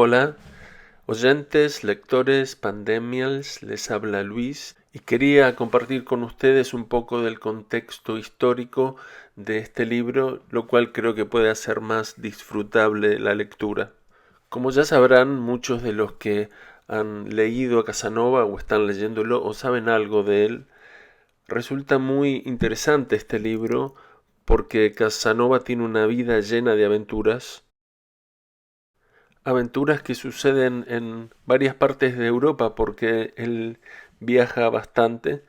Hola, oyentes, lectores, pandemials, les habla Luis y quería compartir con ustedes un poco del contexto histórico de este libro, lo cual creo que puede hacer más disfrutable la lectura. Como ya sabrán, muchos de los que han leído a Casanova o están leyéndolo o saben algo de él, resulta muy interesante este libro porque Casanova tiene una vida llena de aventuras que suceden en varias partes de Europa porque él viaja bastante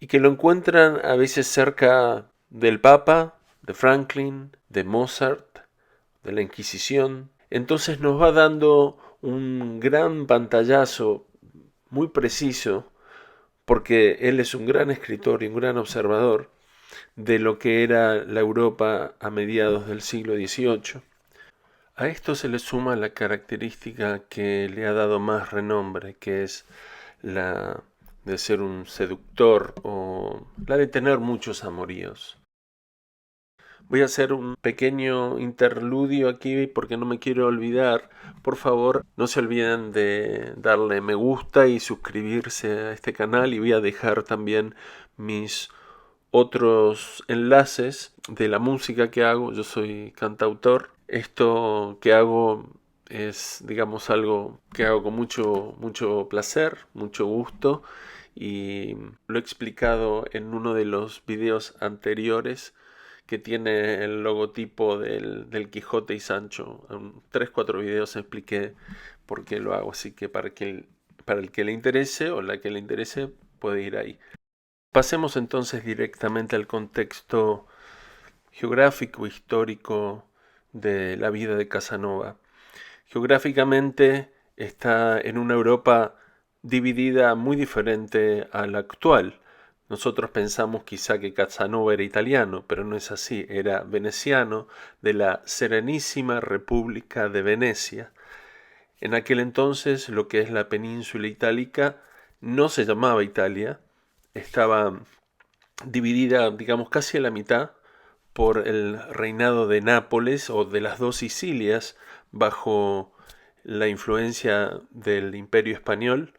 y que lo encuentran a veces cerca del Papa, de Franklin, de Mozart, de la Inquisición. Entonces nos va dando un gran pantallazo muy preciso porque él es un gran escritor y un gran observador de lo que era la Europa a mediados del siglo XVIII. A esto se le suma la característica que le ha dado más renombre, que es la de ser un seductor o la de tener muchos amoríos. Voy a hacer un pequeño interludio aquí porque no me quiero olvidar. Por favor, no se olviden de darle me gusta y suscribirse a este canal, y voy a dejar también mis otros enlaces de la música que hago. Yo soy cantautor. Esto que hago es, digamos, algo que hago con mucho placer, mucho gusto, y lo he explicado en uno de los videos anteriores que tiene el logotipo del Quijote y Sancho. En 3-4 videos expliqué por qué lo hago, así que para el que le interese o la que le interese puede ir ahí. Pasemos entonces directamente al contexto geográfico histórico de la vida de Casanova. Geográficamente está en una Europa dividida muy diferente a la actual. Nosotros pensamos quizá que Casanova era italiano, pero no es así, era veneciano de la Serenísima República de Venecia. En aquel entonces lo que es la península itálica no se llamaba Italia, estaba dividida, digamos, casi a la mitad por el reinado de Nápoles o de las dos Sicilias bajo la influencia del Imperio Español,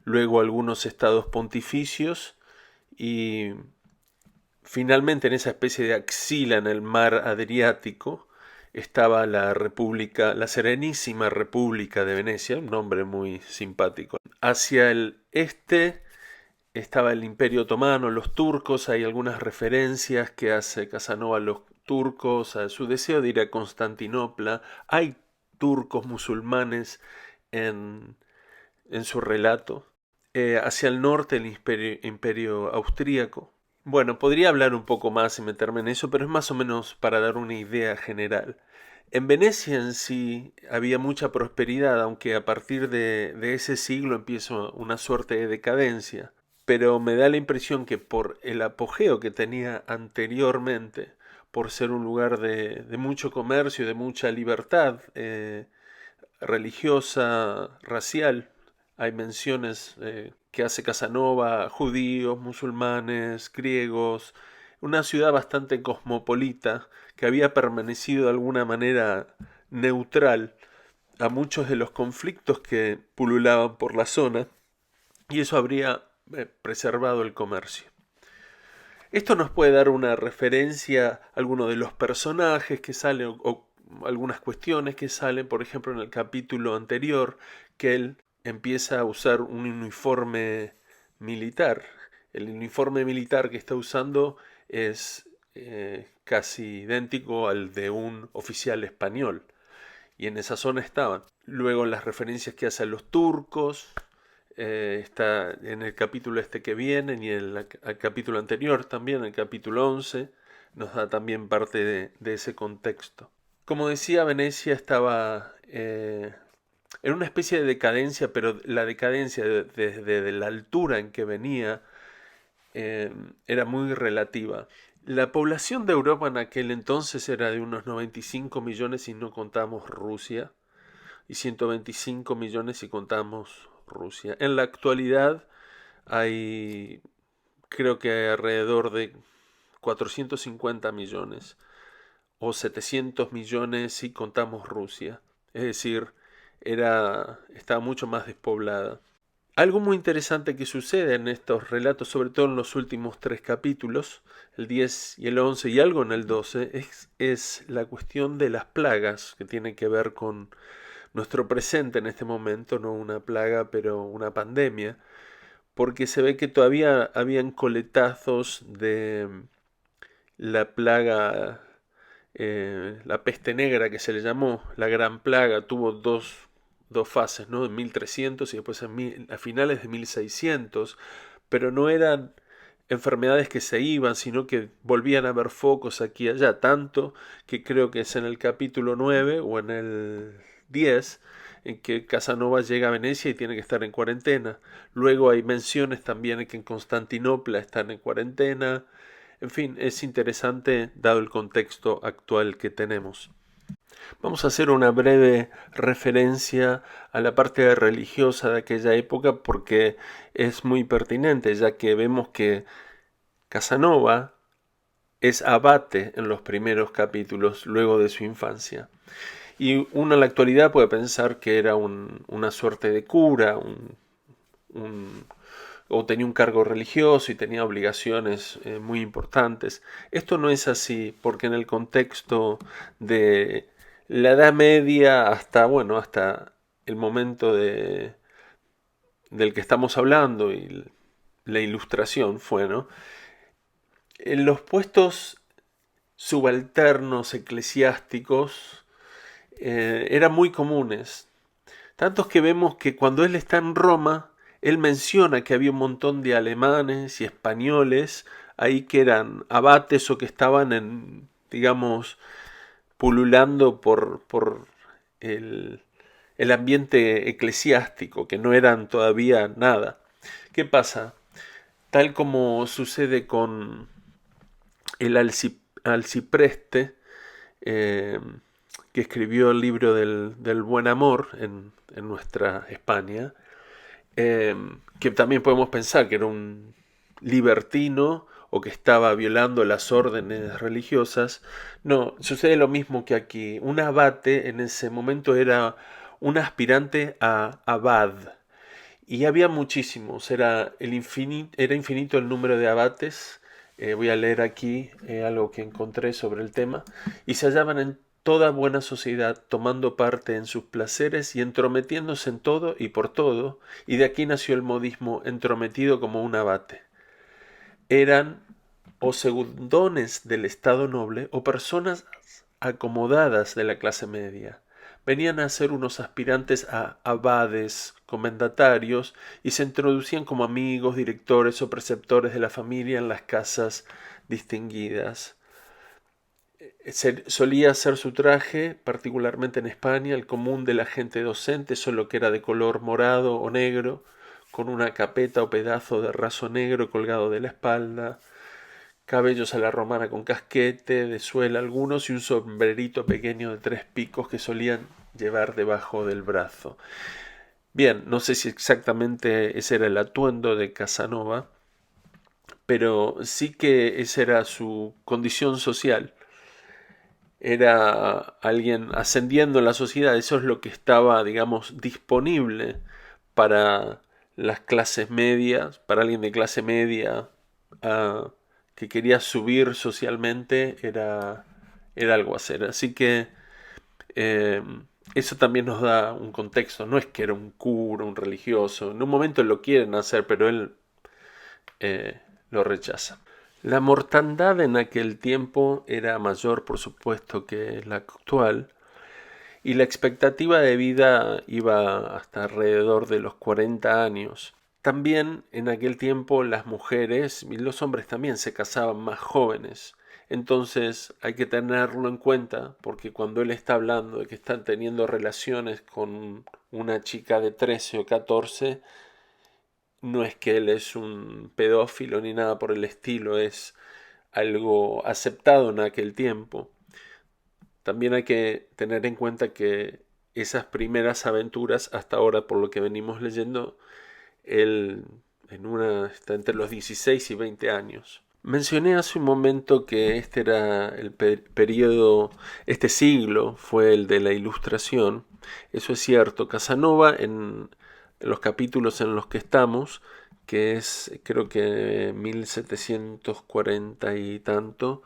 luego algunos estados pontificios y finalmente en esa especie de axila en el mar Adriático estaba la República, la Serenísima República de Venecia, un nombre muy simpático. Hacia el este estaba el Imperio Otomano, los turcos. Hay algunas referencias que hace Casanova a los turcos, a su deseo de ir a Constantinopla. Hay turcos musulmanes en, en su relato. Hacia el norte el imperio austríaco. Bueno, podría hablar un poco más y meterme en eso, pero es más o menos para dar una idea general. En Venecia en sí había mucha prosperidad, aunque a partir de ese siglo empieza una suerte de decadencia. Pero me da la impresión que por el apogeo que tenía anteriormente, por ser un lugar de mucho comercio, de mucha libertad religiosa, racial, hay menciones que hace Casanova, judíos, musulmanes, griegos, una ciudad bastante cosmopolita que había permanecido de alguna manera neutral a muchos de los conflictos que pululaban por la zona, y eso habría preservado el comercio. Esto nos puede dar una referencia a algunos de los personajes que salen o algunas cuestiones que salen, por ejemplo, en el capítulo anterior, que él empieza a usar un uniforme militar. El uniforme militar que está usando es casi idéntico al de un oficial español, y en esa zona estaban. Luego las referencias que hace a los turcos, está en el capítulo este que viene y en el capítulo anterior también, el capítulo 11, nos da también parte de ese contexto. Como decía, Venecia estaba en una especie de decadencia, pero la decadencia desde la altura en que venía era muy relativa. La población de Europa en aquel entonces era de unos 95 millones si no contamos Rusia, y 125 millones si contamos Rusia. En la actualidad hay, creo que alrededor de 450 millones o 700 millones si contamos Rusia. Es decir, estaba mucho más despoblada. Algo muy interesante que sucede en estos relatos, sobre todo en los últimos 3 capítulos, el 10 y el 11 y algo en el 12, es la cuestión de las plagas, que tiene que ver con nuestro presente en este momento, no una plaga, pero una pandemia, porque se ve que todavía habían coletazos de la plaga, la peste negra que se le llamó, la gran plaga, tuvo dos fases, ¿no? En 1300 y después a finales de 1600, pero no eran enfermedades que se iban, sino que volvían a haber focos aquí y allá, tanto que creo que es en el capítulo 9 o en el 10 en que Casanova llega a Venecia y tiene que estar en cuarentena. Luego hay menciones también en que en Constantinopla están en cuarentena. En fin, es interesante dado el contexto actual que tenemos. Vamos a hacer una breve referencia a la parte religiosa de aquella época porque es muy pertinente, ya que vemos que Casanova es abate en los primeros capítulos luego de su infancia. Y uno en la actualidad puede pensar que era una suerte de cura, o tenía un cargo religioso y tenía obligaciones muy importantes. Esto no es así, porque en el contexto de la Edad Media hasta el momento del que estamos hablando y la Ilustración fue, ¿no? En los puestos subalternos eclesiásticos eran muy comunes. Tantos que vemos que cuando él está en Roma, él menciona que había un montón de alemanes y españoles ahí que eran abates o que estaban digamos, pululando por el, el ambiente eclesiástico, que no eran todavía nada. ¿Qué pasa? Tal como sucede con el Alcipreste, eh, que escribió el libro del Buen Amor en nuestra España, que también podemos pensar que era un libertino o que estaba violando las órdenes religiosas. No, sucede lo mismo que aquí. Un abate en ese momento era un aspirante a abad. Y había muchísimos, era infinito el número de abates. Voy a leer aquí algo que encontré sobre el tema. Y se hallaban en toda buena sociedad, tomando parte en sus placeres y entrometiéndose en todo y por todo, y de aquí nació el modismo entrometido como un abate. Eran o segundones del estado noble o personas acomodadas de la clase media. Venían a ser unos aspirantes a abades, comendatarios, y se introducían como amigos, directores o preceptores de la familia en las casas distinguidas. Solía ser su traje, particularmente en España, el común de la gente docente, solo que era de color morado o negro, con una capeta o pedazo de raso negro colgado de la espalda, cabellos a la romana con casquete, de suela algunos y un sombrerito pequeño de 3 picos que solían llevar debajo del brazo. Bien, no sé si exactamente ese era el atuendo de Casanova, pero sí que esa era su condición social. Era alguien ascendiendo en la sociedad, eso es lo que estaba, digamos, disponible para las clases medias, para alguien de clase media que quería subir socialmente, era algo hacer. Así que eh, eso también nos da un contexto, no es que era un cura, un religioso, en un momento lo quieren hacer, pero él lo rechaza. La mortandad en aquel tiempo era mayor, por supuesto, que la actual, y la expectativa de vida iba hasta alrededor de los 40 años. También en aquel tiempo las mujeres y los hombres también se casaban más jóvenes. Entonces hay que tenerlo en cuenta porque cuando él está hablando de que están teniendo relaciones con una chica de 13 o 14, no es que él es un pedófilo ni nada por el estilo, es algo aceptado en aquel tiempo. También hay que tener en cuenta que esas primeras aventuras, hasta ahora por lo que venimos leyendo, él está entre los 16 y 20 años. Mencioné hace un momento que este era el periodo, este siglo fue el de la Ilustración. Eso es cierto. Casanova, en los capítulos en los que estamos, que es creo que 1740 y tanto,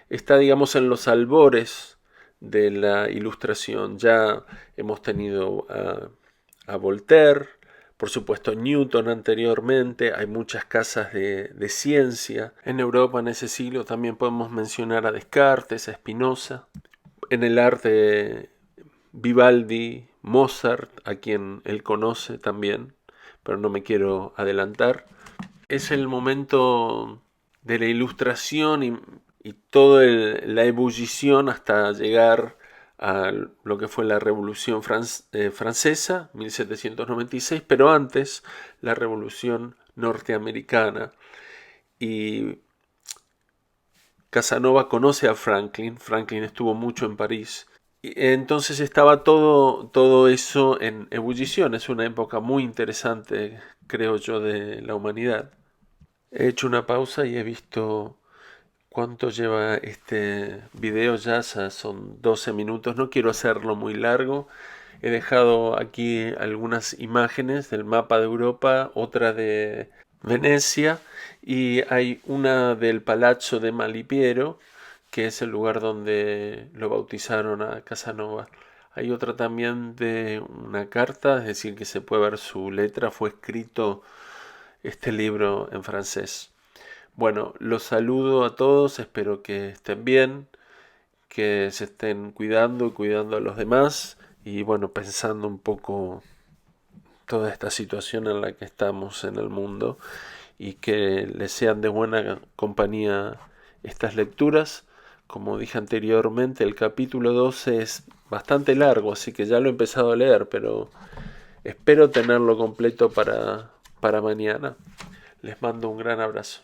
está, digamos, en los albores de la Ilustración. Ya hemos tenido a Voltaire, por supuesto Newton anteriormente, hay muchas casas de ciencia. En Europa en ese siglo también podemos mencionar a Descartes, a Spinoza. En el arte Vivaldi, Mozart, a quien él conoce también, pero no me quiero adelantar. Es el momento de la Ilustración y toda la ebullición hasta llegar a lo que fue la Revolución Francesa, 1796, pero antes la Revolución Norteamericana. Y Casanova conoce a Franklin, Franklin estuvo mucho en París, y entonces estaba todo eso en ebullición. Es una época muy interesante, creo yo, de la humanidad. He hecho una pausa y he visto cuánto lleva este video. Ya son 12 minutos. No quiero hacerlo muy largo. He dejado aquí algunas imágenes del mapa de Europa, otra de Venecia y hay una del Palazzo de Malipiero, que es el lugar donde lo bautizaron a Casanova. Hay otra también de una carta, es decir, que se puede ver su letra. Fue escrito este libro en francés. Bueno, los saludo a todos, espero que estén bien, que se estén cuidando y cuidando a los demás y bueno, pensando un poco toda esta situación en la que estamos en el mundo y que les sean de buena compañía estas lecturas. Como dije anteriormente, el capítulo 12 es bastante largo, así que ya lo he empezado a leer, pero espero tenerlo completo para mañana. Les mando un gran abrazo.